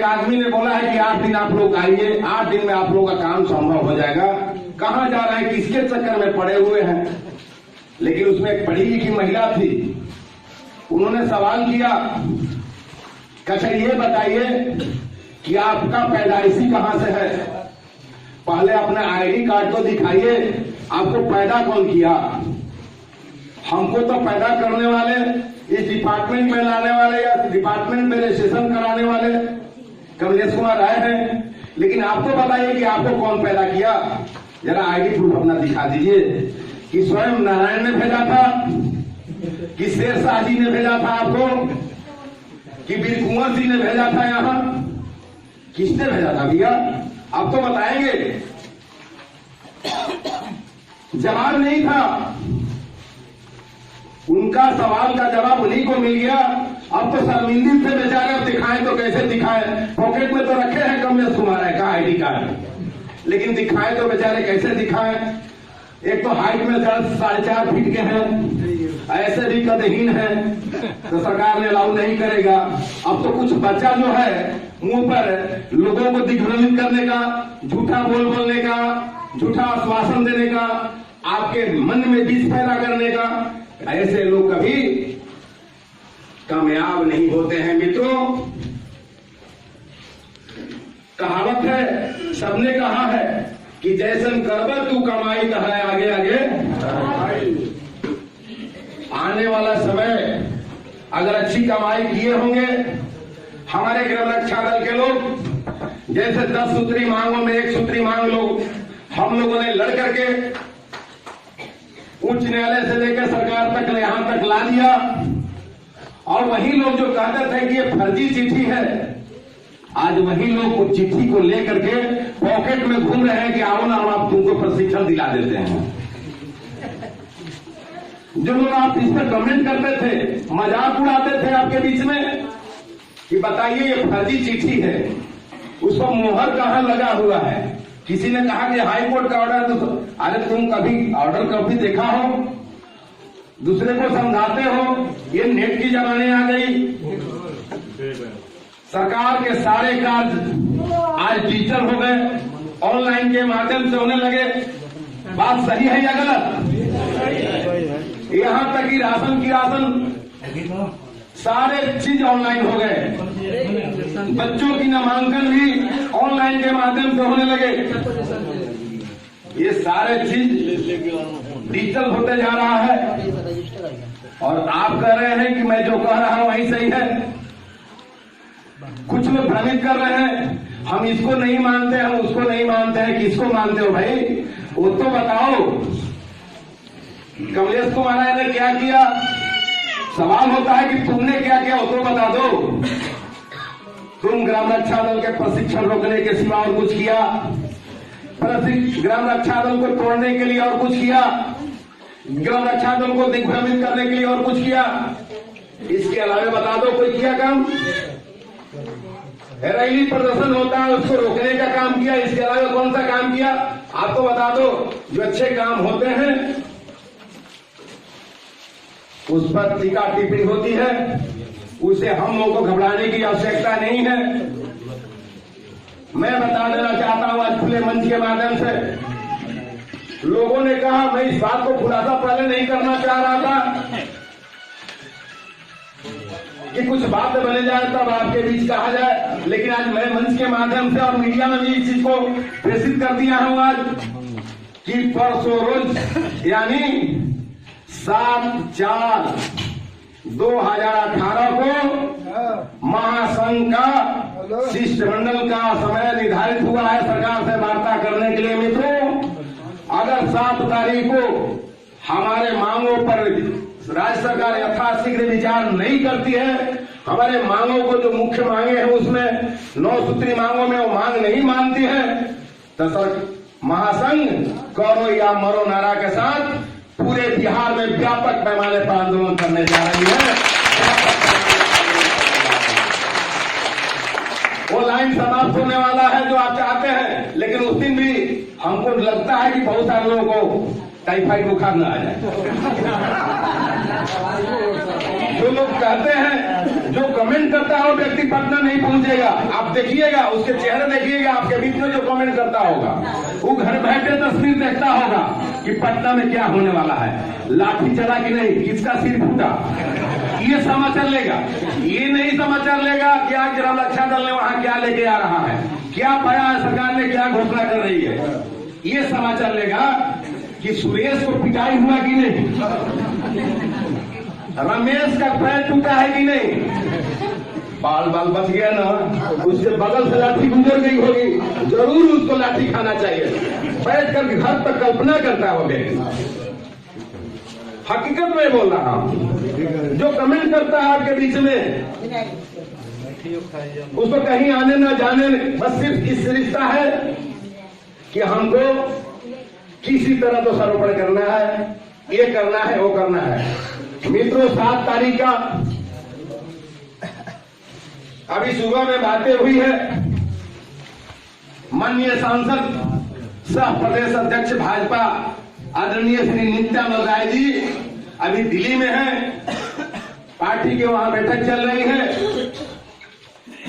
एक आदमी ने बोला है कि 8 दिन आप लोग आइए, 8 दिन में आप लोगों का काम संभव हो जाएगा। कहाँ जा रहे हैं, किसके चक्कर में पड़े हुए हैं। लेकिन उसमें एक पढ़ी लिखी महिला थी, उन्होंने सवाल किया, अच्छा ये बताइए कि आपका पैदाइशी कहाँ से है, पहले अपने आईडी कार्ड को दिखाइए, आपको पैदा कौन किया। हमको तो पैदा करने वाले, इस डिपार्टमेंट में लाने वाले या डिपार्टमेंट में रजिस्ट्रेशन कराने वाले कमलेश कुमार राय हैं, लेकिन आपको बताइए कि आपको कौन पैदा किया। जरा आईडी प्रूफ अपना दिखा दीजिए कि स्वयं नारायण ने भेजा था, कि शेरशाह जी ने भेजा था आपको, कि वीर कुंवर जी ने भेजा था, यहां किसने भेजा था भैया, आप तो बताएंगे। जवाब नहीं था, उनका सवाल का जवाब उन्हीं को मिल गया। अब तो शर्मिंदगी से बेचारे, अब दिखाएं तो कैसे दिखाएं, पॉकेट में तो रखे हैं कमलेश कुमार राय का आईडी कार्ड, लेकिन दिखाएं तो बेचारे कैसे दिखाएं। एक तो हाइट में 4.5 फीट के हैं, ऐसे भी कदहीन है, तो सरकार ने अलाउ नहीं करेगा। अब तो कुछ बच्चा जो है मुंह पर लोगों को दिग्भ्रमित करने का, झूठा बोलने का, झूठा आश्वासन देने का, आपके मन में विष पैदा करने का, ऐसे लोग कभी कामयाब नहीं होते हैं मित्रों। कहावत है, सबने कहा है कि जैसन करबा तू कमाई तो है आगे आगे। आने वाला समय अगर अच्छी कमाई किए होंगे, हमारे गृह रक्षा दल के लोग जैसे 10 सूत्री मांगों में 1 सूत्री मांग लोग हम लोगों ने लड़ करके उच्च न्यायालय से लेकर सरकार तक यहां तक ला दिया, और वही लोग जो कहते थे कि ये फर्जी चिट्ठी है, आज वही लोग उस चिट्ठी को लेकर के पॉकेट में घूम रहे हैं कि आओ ना, हम आप तुमको प्रशिक्षण दिला देते हैं। जो लोग आप इस पर कमेंट करते थे, मजाक उड़ाते थे आपके बीच में कि बताइए ये फर्जी चिट्ठी है, उस पर मोहर कहां लगा हुआ है। किसी ने कहा कि हाई कोर्ट का ऑर्डर, तो अरे तुम कभी ऑर्डर कभी देखा हो, दूसरे को समझाते हो, ये नेट की जमाने आ गई। सरकार के सारे कार्य आज डिजिटल हो गए, ऑनलाइन के माध्यम से होने लगे। बात सही है या गलत? यहां तक कि राशन की राशन सारे चीज ऑनलाइन हो गए, बच्चों की नामांकन भी ऑनलाइन के माध्यम से होने लगे। ये सारे चीज डिजिटल होते जा रहा है, और आप कह रहे हैं कि मैं जो कह रहा हूं वही सही है। कुछ लोग भ्रमित कर रहे हैं, हम इसको नहीं मानते, हम उसको नहीं मानते हैं। किसको मानते हो भाई, वो तो बताओ। कमलेश कुमार राय ने क्या किया, सवाल होता है कि तुमने क्या किया, वो तो बता दो। तुम ग्राम रक्षा दल के प्रशिक्षण रोकने के सिवा और कुछ किया? ग्राम रक्षा दल को तोड़ने के लिए और कुछ किया? ग्राम रक्षा दल को दिग्भ्रमित करने के लिए और कुछ किया? इसके अलावा बता दो कोई किया काम? रैली प्रदर्शन होता है, उसको रोकने का काम किया, इसके अलावा कौन सा काम किया? आप तो बता दो। जो अच्छे काम होते हैं उस पर टीका टिप्पणी होती है, उसे हम लोगों को घबराने की आवश्यकता नहीं है। मैं बता देना चाहता हूं आज खुले मंच के माध्यम से, लोगों ने कहा, मैं इस बात को खुलासा पहले नहीं करना चाह रहा था कि कुछ बात बने जाए तब आपके बीच कहा जाए, लेकिन आज मैं मंच के माध्यम से और मीडिया में भी इस चीज को प्रेषित कर दिया हूं आज कि परसों रोज यानी 7/4/2018 को महासंघ का शिष्टमंडल का समय निर्धारित हुआ है सरकार से वार्ता करने के लिए। मित्रों, अगर 7 तारीख को हमारे मांगों पर राज्य सरकार यथाशीघ्र विचार नहीं करती है, हमारे मांगों को जो मुख्य मांगे हैं उसमें 9 सूत्री मांगों में वो मांग नहीं मानती है, तो महासंघ करो या मरो नारा के साथ पूरे बिहार में व्यापक पैमाने पर आंदोलन करने जा रही है। वो लाइन समाप्त होने वाला है जो आप चाहते हैं, लेकिन उस दिन भी हमको लगता है कि बहुत सारे लोगों को टाइफाइड बुखार न आ जाए। जो लोग कहते हैं, जो कमेंट करता है वो व्यक्ति पटना नहीं पहुंचेगा। आप देखिएगा, उसके चेहरे देखिएगा, आपके बीच में जो कमेंट करता होगा वो घर बैठे तस्वीर देखता होगा कि पटना में क्या होने वाला है, लाठी चला कि नहीं, किसका सिर फूटा, ये समाचार लेगा। ये नहीं समाचार लेगा कि आज ग्राम रक्षा दल ने वहां क्या लेके आ रहा है, क्या पाया है, सरकार ने क्या घोषणा कर रही है। ये समाचार लेगा कि सुरेश को पिटाई हुआ कि नहीं, रमेश का पैर टूटा है कि नहीं, बाल बाल बच गया ना, उसके बगल से लाठी गुजर गई होगी, जरूर उसको लाठी खाना चाहिए। बैठ कर घर पर कल्पना करता हो व्यक्ति, हकीकत में बोल रहा हूं। जो कमेंट करता है आपके बीच में, उसको कहीं आने ना जाने, बस सिर्फ इस रिश्ता है कि हमको किसी तरह तो सरोपण करना है, ये करना है, वो करना है। मित्रों, 7 तारीख का अभी सुबह में बातें हुई है। माननीय सांसद सह प्रदेश अध्यक्ष भाजपा आदरणीय श्री नित्यानंद राय जी अभी दिल्ली में हैं, पार्टी के वहां बैठक चल रही है।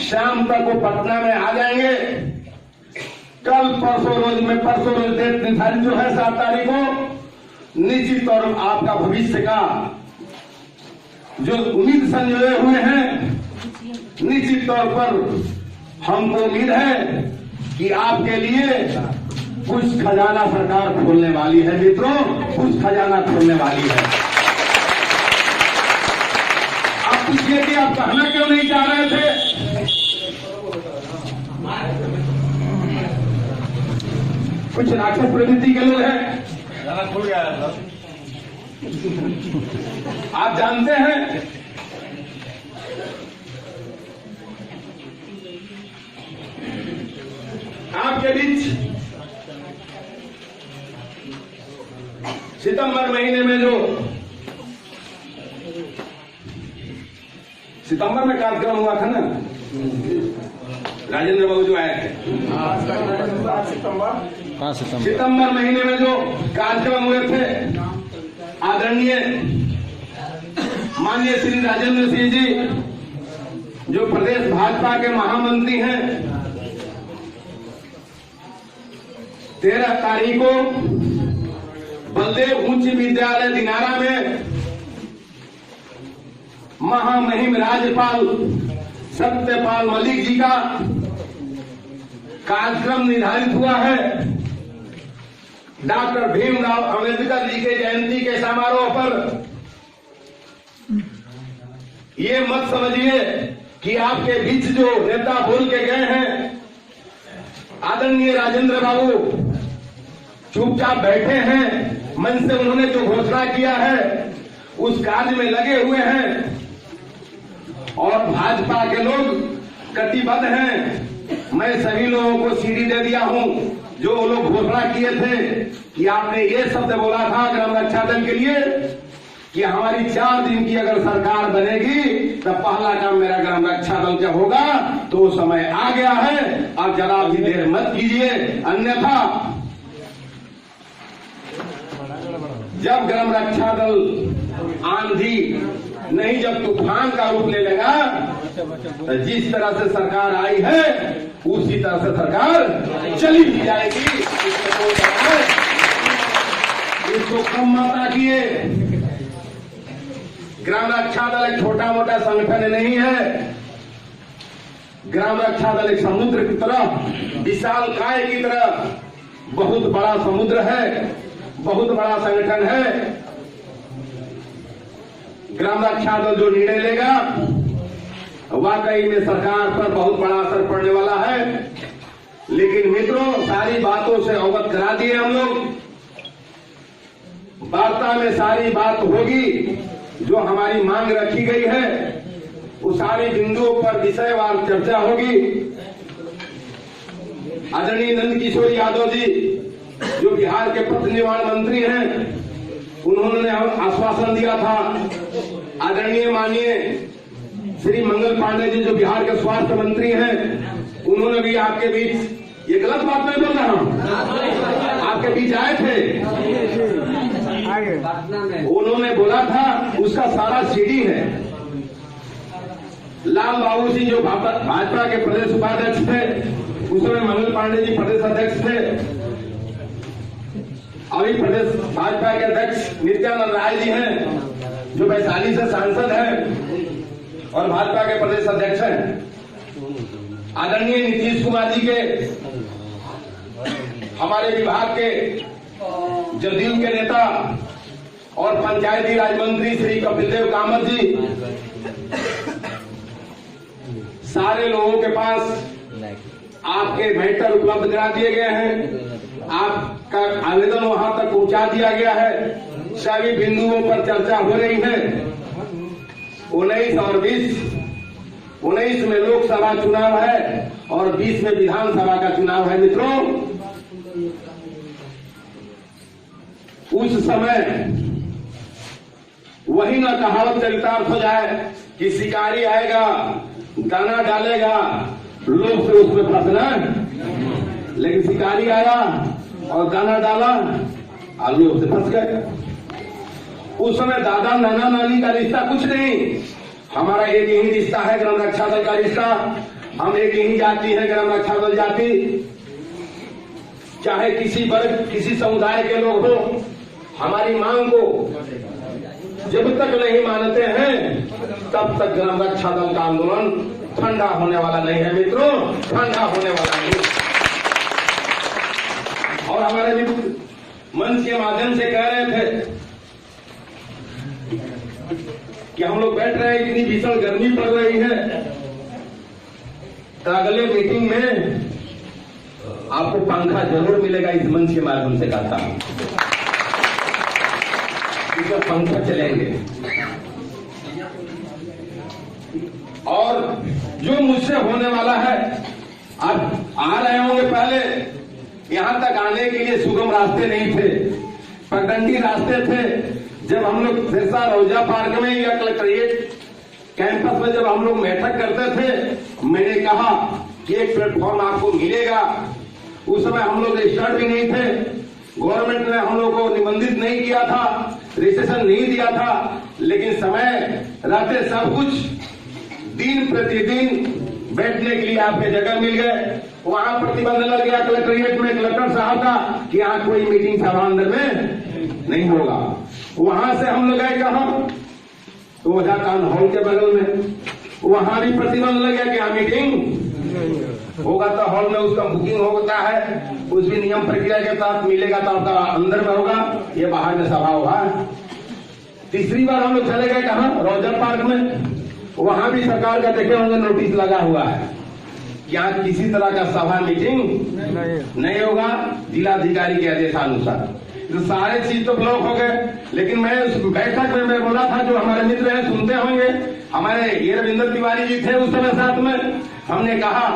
शाम तक वो पटना में आ जाएंगे। कल परसों रोज डेट निर्धारित जो है 7 तारीख को, निश्चित तौर पर आपका भविष्य का जो उम्मीद संजोए हुए हैं, निश्चित तौर पर हमको उम्मीद है कि आपके लिए कुछ खजाना सरकार खोलने वाली है। मित्रों, कुछ खजाना खोलने वाली है। आप पूछिए कि आप कहना क्यों नहीं चाह रहे थे। कुछ राक्षस प्रवृत्ति के लोग हैं, खुल गया था। आप जानते हैं आपके बीच सितंबर महीने में जो सितंबर में कार्यक्रम हुआ था ना, राजेंद्र बाबू जो आए थे, सितंबर महीने में जो कार्यक्रम हुए थे, आदरणीय माननीय श्री राजेंद्र सिंह जी जो प्रदेश भाजपा के महामंत्री हैं, 13 तारीख को बलदेव उच्च विद्यालय दिनारा में महामहिम राज्यपाल सत्यपाल मलिक जी का कार्यक्रम निर्धारित हुआ है। डॉक्टर भीमराव अंबेडकर जी के जयंती के समारोह पर ये मत समझिए कि आपके बीच जो नेता बोल के गए हैं, आदरणीय राजेंद्र बाबू चुपचाप बैठे हैं। मन से उन्होंने जो घोषणा किया है उस कार्य में लगे हुए हैं और भाजपा के लोग कटिबद्ध हैं। मैं सभी लोगों को सीढ़ी दे दिया हूं जो वो लोग घोषणा किए थे कि आपने ये शब्द बोला था ग्राम रक्षा दल के लिए कि हमारी 4 दिन की अगर सरकार बनेगी तो पहला काम मेरा ग्राम रक्षा दल का होगा। तो वो समय आ गया है, अब जरा भी देर मत कीजिए, अन्यथा जब ग्राम रक्षा दल आंधी नहीं जब तूफान का रूप ले लेगा तो जिस तरह से सरकार आई है उसी तरह से सरकार चली भी जाएगी। इसको कम मत आकिए। ग्राम रक्षा दल एक छोटा मोटा संगठन नहीं है। ग्राम रक्षा दल एक समुद्र की तरह, विशाल काय की तरह बहुत बड़ा समुद्र है, बहुत बड़ा संगठन है। ग्राम रक्षा दल जो निर्णय लेगा वाकई में सरकार पर बहुत बड़ा असर पड़ने वाला है। लेकिन मित्रों, सारी बातों से अवगत करा दिए हम लोग। वार्ता में सारी बात होगी, जो हमारी मांग रखी गई है उस सारी बिंदुओं पर विषयवार चर्चा होगी। आदरणीय नंद किशोर यादव जी जो बिहार के पथ निर्माण मंत्री हैं, उन्होंने आश्वासन दिया था। आदरणीय माननीय श्री मंगल पांडे जी जो बिहार के स्वास्थ्य मंत्री हैं, उन्होंने भी आपके बीच, ये गलत बात नहीं बोल रहा हूं, आपके बीच आए थे। उन्होंने बोला था उसका सारा सीडी है, लाल बाबू सिंह जो भाजपा के प्रदेश उपाध्यक्ष थे, उस समय मंगल पांडे जी प्रदेश अध्यक्ष थे, अभी प्रदेश भाजपा के अध्यक्ष नित्यानंद राय जी हैं जो वैशाली से सांसद हैं और भाजपा के प्रदेश अध्यक्ष हैं। आदरणीय नीतीश कुमार जी के हमारे विभाग के जदयू के नेता और पंचायती राज मंत्री श्री कपिल देव कामत जी, सारे लोगों के पास आपके मैटर उपलब्ध करा दिए गए हैं। आपका आवेदन वहां तक पहुंचा दिया गया है। सभी बिंदुओं पर चर्चा हो रही है। 19 और 20, 19 में लोकसभा चुनाव है और 20 में विधानसभा का चुनाव है। मित्रों, उस समय वही ना कहावत चरितार्थ हो जाए कि शिकारी आएगा, दाना डालेगा, लोग से उसमें फंसना, लेकिन शिकारी आया और दाना डाला और लोग से फंस गए। उस समय दादा नाना नानी का रिश्ता कुछ नहीं, हमारा एक ही रिश्ता है, ग्राम रक्षा दल का रिश्ता। हम एक ही जाति है, ग्राम रक्षा दल जाति। चाहे किसी वर्ग, किसी समुदाय के लोग हो, हमारी मांग को जब तक नहीं मानते हैं तब तक ग्राम रक्षा दल का आंदोलन ठंडा होने वाला नहीं है। मित्रों, ठंडा होने वाला नहीं। और हमारे मित्र मंच के माध्यम से कह रहे थे कि हम लोग बैठ रहे हैं, इतनी भीषण गर्मी पड़ रही है, तो अगले मीटिंग में आपको पंखा जरूर मिलेगा। इस मंच के माध्यम से कहता हूं, इसमें पंखा चलेंगे। और जो मुझसे होने वाला है, आप आ रहे होंगे, पहले यहां तक आने के लिए सुगम रास्ते नहीं थे, पगडंडी रास्ते थे। जब हम लोग सिरसा रोजा पार्क में या कलेक्ट्रेट कैंपस में जब हम लोग बैठक करते थे, मैंने कहा कि एक प्लेटफॉर्म आपको मिलेगा। उस समय हम लोग रजिस्टर्ड भी नहीं थे, गवर्नमेंट ने हम लोग को निबंधित नहीं किया था, रजिस्ट्रेशन नहीं दिया था, लेकिन समय रहते सब कुछ दिन प्रतिदिन बैठने के लिए आपके जगह मिल गए। वहां प्रतिबंध लग गया कलेक्ट्रेट में कलेक्टर साहब का कि यहाँ कोई मीटिंग सभा अंदर में नहीं होगा। वहां से हम लोग गए कहा, तो ओझा टाउन हॉल के बगल में, वहां भी प्रतिबंध लग गया कि यहाँ मीटिंग होगा तो हॉल में उसका बुकिंग होता है, उस भी नियम प्रक्रिया के तहत मिलेगा तो आपका अंदर में होगा, ये बाहर में सभा होगा। तीसरी बार हम लोग चले गए कहा, रोजर पार्क में, वहां भी सरकार का देखे होंगे नोटिस लगा हुआ है कि यहाँ किसी तरह का सभा मीटिंग नहीं होगा, जिलाधिकारी के आदेशानुसार। तो सारे चीज तो ब्लॉक हो गए। लेकिन मैं उस बैठक में मैं बोला था, जो हमारे मित्र हैं सुनते होंगे, हमारे ये रविंद्र तिवारी जी थे उस समय साथ में, हमने कहा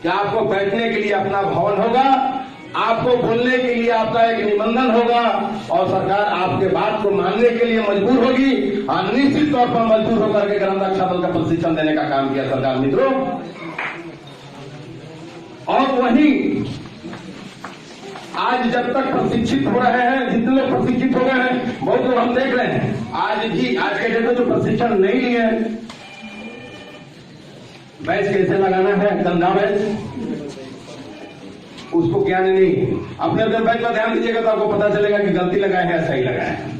कि आपको बैठने के लिए अपना भवन होगा, आपको बोलने के लिए आपका एक निबंधन होगा और सरकार आपके बात को मानने के लिए मजबूर होगी। और निश्चित तौर पर मजबूर होकर के ग्राम रक्षा दल का प्रशिक्षण देने का काम किया सरकार। मित्रों, और वही आज जब तक प्रशिक्षित हो रहे हैं, जितने लोग प्रशिक्षित हो गए हैं, बहुत लोग हम देख रहे हैं आज भी, आज के डेट में जो प्रशिक्षण नहीं लिए हैं, बैच कैसे लगाना है, कंधा बैच, उसको ज्ञान नहीं। अपने अपने बैच पर ध्यान दीजिएगा तो आपको पता चलेगा कि गलती लगाए हैं या सही लगाए हैं।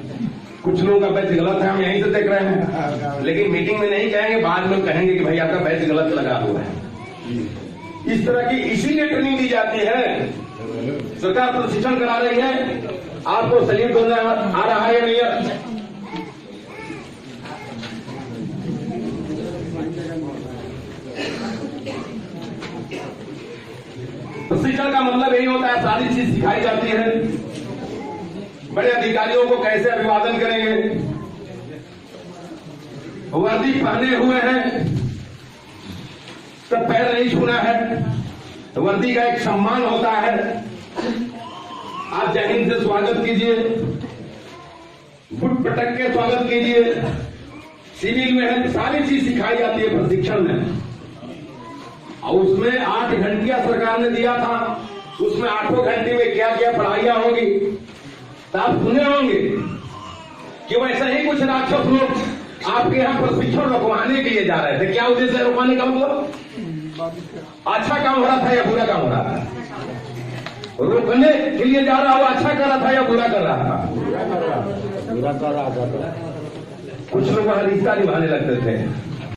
कुछ लोगों का बैच गलत है, हम यहीं से देख रहे हैं, लेकिन मीटिंग में नहीं कहेंगे, बाद में कहेंगे कि भाई आपका बैच गलत लगा हुआ है। इस तरह की इसीलिए ट्रेनिंग दी जाती है, सरकार प्रशिक्षण करा रही है। आपको सलीम होने आ रहा है या नहीं है? प्रशिक्षण का मतलब यही होता है, सारी चीज सिखाई जाती है। बड़े अधिकारियों को कैसे अभिवादन करेंगे, वर्दी पहने हुए हैं तो पैर नहीं छूना है, वर्दी का एक सम्मान होता है। आप जय हिंद से स्वागत कीजिए, फुट पटक के स्वागत कीजिए। सिविल में है, सारी चीज सिखाई जाती है प्रशिक्षण में। और उसमें 8 घंटिया सरकार ने दिया था, उसमें 8 घंटे में क्या क्या पढ़ाइयां होगी, तो आप सुने होंगे कि वैसे ही कुछ राक्षस लोग आपके यहाँ प्रशिक्षण रुकवाने के लिए जा रहे थे। क्या उद्देश्य है रुकवाने का मतलब? अच्छा काम हो रहा था या बुरा काम हो रहा था? रोकने के लिए जा रहा हो, अच्छा कर रहा था या बुरा कर रहा था? बुरा कर रहा था। कुछ लोग वहां रिश्ता निभाने लगते थे,